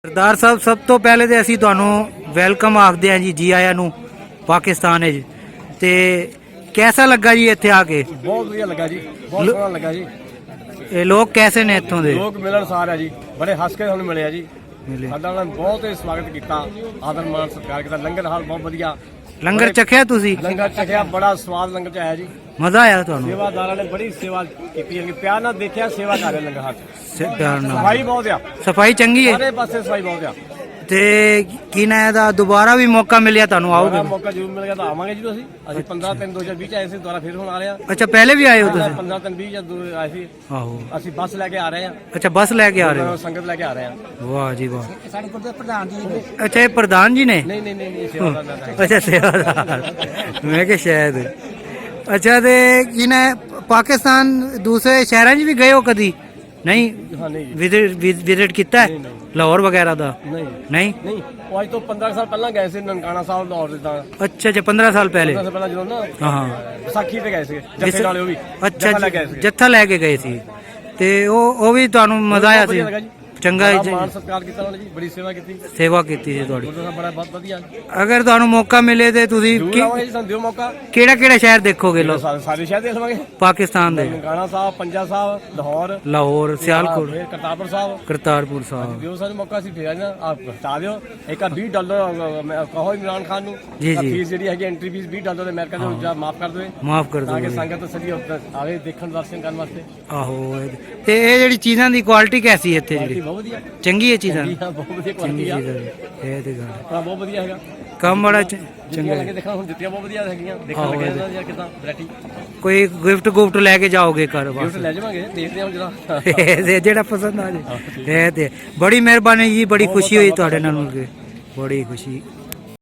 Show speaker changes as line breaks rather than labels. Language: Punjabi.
सरदार साहब सब तो पहले तो असी तुहानू वेलकम आखते हैं जी आया नू पाकिस्तान ते कैसा लगा जी इत्थे आके?
बहुत बढ़िया लगा जी, बहुत सोहना लगा जी।
ये लोग कैसे ने इत्थों दे?
लोग मिलनसार है जी, बड़े हस के सानू मिले जी। साडा उन्होंने बहुत ही स्वागत किया, आदर मान सत्कार किया। लंगर हाल बहुत बढ़िया।
लंगर चखिया तुसी?
लंगर चखिया, बड़ा स्वाद लंगर च आया जी।
मजा आया तुहानू?
सेवादार ने बड़ी सेवा की, प्यार ना देखिया सेवा कर रहे लंगर हाल।
प्यार नाल
सफाई बहुत आ,
सफाई चंगी है
सारे पासे सफाई बहुत आ।
ते की ना ਇਹਦਾ दोबारा भी मौका मिलिया तानू आओगे?
मौका जरूर मिल गया तो आवांगे जी। ਅਸੀਂ 15/3/2020 ਆਏ ਸੀ, ਦੁਬਾਰਾ ਫਿਰ ਹੁਣ ਆ ਰਹੇ ਆ।
अच्छा पहले भी आए हो तुसी?
15/3/20 ਜਦ ਆਏ ਸੀ।
आहो
ਅਸੀਂ ਬੱਸ ਲੈ ਕੇ ਆ ਰਹੇ ਆ।
अच्छा बस लेके आ रहे हो?
ਸੰਗਤ ਲੈ ਕੇ ਆ ਰਹੇ ਆ।
वाह जी वाह।
ਸਾਡੇ ਕੋਲ ਤੇ ਪ੍ਰਧਾਨ ਜੀ ਨੇ।
अच्छा ये प्रधान जी ने?
ਨਹੀਂ ਨਹੀਂ ਨਹੀਂ ਸੇਵਾਦਾਰ।
अच्छा सेवादार मैं के शायद। अच्छा ते की ना पाकिस्तान दूसरे शहरों च भी गए हो कदी? नहीं
ਹਾਂ ਨਹੀਂ
विजिट किया है लाहौर वगैरह दा?
ਨਹੀਂ
नहीं
ਨਹੀਂ ਉਹ ਅੱਜ ਤੋਂ 15 ਸਾਲ ਪਹਿਲਾਂ ਗਏ ਸੀ ਨਨਕਾਣਾ ਸਾਹਿਬ ਲਾਹੌਰ ਜਿੱਦਾਂ।
अच्छा अच्छा 15 साल पहले?
15 ਸਾਲ ਪਹਿਲਾਂ ਜਦੋਂ ਨਾ
हाँ
ਵਿਸਾਖੀ ਤੇ ਗਏ ਸੀ ਜੱਥੇ ਵਾਲੇ, ਉਹ ਵੀ
अच्छा
ਲੈ ਗਏ ਸੀ।
जत्था लेके गए सी ते ਉਹ ਵੀ ਤੁਹਾਨੂੰ ਮਜ਼ਾ ਆਇਆ ਸੀ? ਚੰਗਾ
ਬੜਾ ਮਾਣ ਸਤਿਕਾਰ ਕੀਤਾ ਉਹਨਾਂ ਨੇ ਜੀ, ਬੜੀ ਸੇਵਾ ਕੀਤੀ।
ਸੇਵਾ ਕੀਤੀ ਸੀ ਤੁਹਾਡੀ।
ਗੁਰਦੁਆਰਾ ਬੜਾ ਬਹੁਤ ਵਧੀਆ।
ਅਗਰ ਤੁਹਾਨੂੰ ਮੌਕਾ ਮਿਲੇ ਤੇ ਤੁਸੀਂ
ਜ਼ਰੂਰ ਆਵਾਂਗੇ ਜੀ, ਸਾਨੂੰ ਦਿਓ ਮੌਕਾ।
ਕਿਹੜਾ ਕਿਹੜਾ ਸ਼ਹਿਰ ਦੇਖੋਗੇ ਲੋ
ਸਾਰੇ ਸ਼ਹਿਰ ਦੇਖ ਲਵਾਂਗੇ।
ਪਾਕਿਸਤਾਨ ਦੇ?
ਨਨਕਾਣਾ ਸਾਹਿਬ, ਪੰਜਾ ਸਾਹਿਬ, ਲਾਹੌਰ,
ਲਾਹੌਰ, ਸਿਆਲਕੋਟ,
ਫਿਰ ਕਰਤਾਰਪੁਰ ਸਾਹਿਬ,
ਕਰਤਾਰਪੁਰ ਸਾਹਿਬ।
ਦਿਓ ਸਾਨੂੰ ਮੌਕਾ, ਅਸੀਂ ਫੇਰ ਨਾ ਆਪ ਬਤਾ ਦਿਓ। ਇੱਕ $20 ਕਹੋ ਇਮਰਾਨ ਖਾਨ ਨੂੰ
ਜੀ ਜੀ
ਫੀਸ ਜਿਹੜੀ ਹੈਗੀ ਐਂਟਰੀ ਫੀਸ $20 ਦੇ ਅਮਰੀਕਾ ਦੇ ਜਾਂ ਮਾਫ ਕਰ ਦੇਵੇ,
ਮਾਫ ਕਰ
ਤਾਂ ਕਿ
ਦਿਓ।
ਸੰਗਤ ਸਦੀ ਆਵੇ ਦੇਖਣ ਦਰਸ਼ਨ ਕਰਨ ਵਾਸਤੇ।
ਆਹੋ ਤੇ ਇਹ ਜਿਹੜੀ ਚੀਜ਼ਾਂ ਦੀ ਕੁਆਲਿਟੀ ਕੈਸੀ ਇੱਥੇ ਜਿਹੜੀ?
ਬਹੁਤ ਵਧੀਆ
ਚੰਗੀ ਹੈ ਚੀਜ਼ਾਂ?
ਜੀ ਹਾਂ, ਬਹੁਤ ਵਧੀਆ
ਚੰਗੀ
ਕੁਆਲਿਟੀ ਆ।
ਚੀਜ਼ਾਂ ਇਹ ਤੇ ਗੱਲ ਹੈ।
ਹਾਂ, ਬਹੁਤ ਵਧੀਆ ਹੈਗਾ
ਕੰਮ ਬੜਾ
ਚੰਗਾ
ਚੰਗਾ
ਲੱਗੇ ਦੇਖਣ। ਹੁਣ ਜੁੱਤੀਆਂ ਬਹੁਤ ਵਧੀਆ ਹੈਗੀਆਂ, ਦੇਖਣ
ਆਹੋ,
ਲੱਗੇ
ਇਹ
ਨਾ ਯਾਰ ਕਿਦਾਂ ਵੈਰਾਈਟੀ।
ਕੋਈ ਗਿਫਟ ਗੁਫਟ ਲੈ ਕੇ ਜਾਓਗੇ ਘਰ
ਗਿਫਟ
ਵਾਸਤੇ?
ਲੈ ਜਾਵਾਂਗੇ, ਦੇਖਦੇ ਹਾਂ ਹੁਣ ਜਰਾ।
ਇਹ ਜਿਹੜਾ ਪਸੰਦ ਆ ਜੇ ਇਹ ਤੇ ਬੜੀ ਮਿਹਰਬਾਨੀ ਜੀ, ਬੜੀ ਖੁਸ਼ੀ ਹੋਈ ਤੁਹਾਡੇ ਨਾਲ ਮਿਲ ਕੇ, ਬੜੀ ਖੁਸ਼ੀ।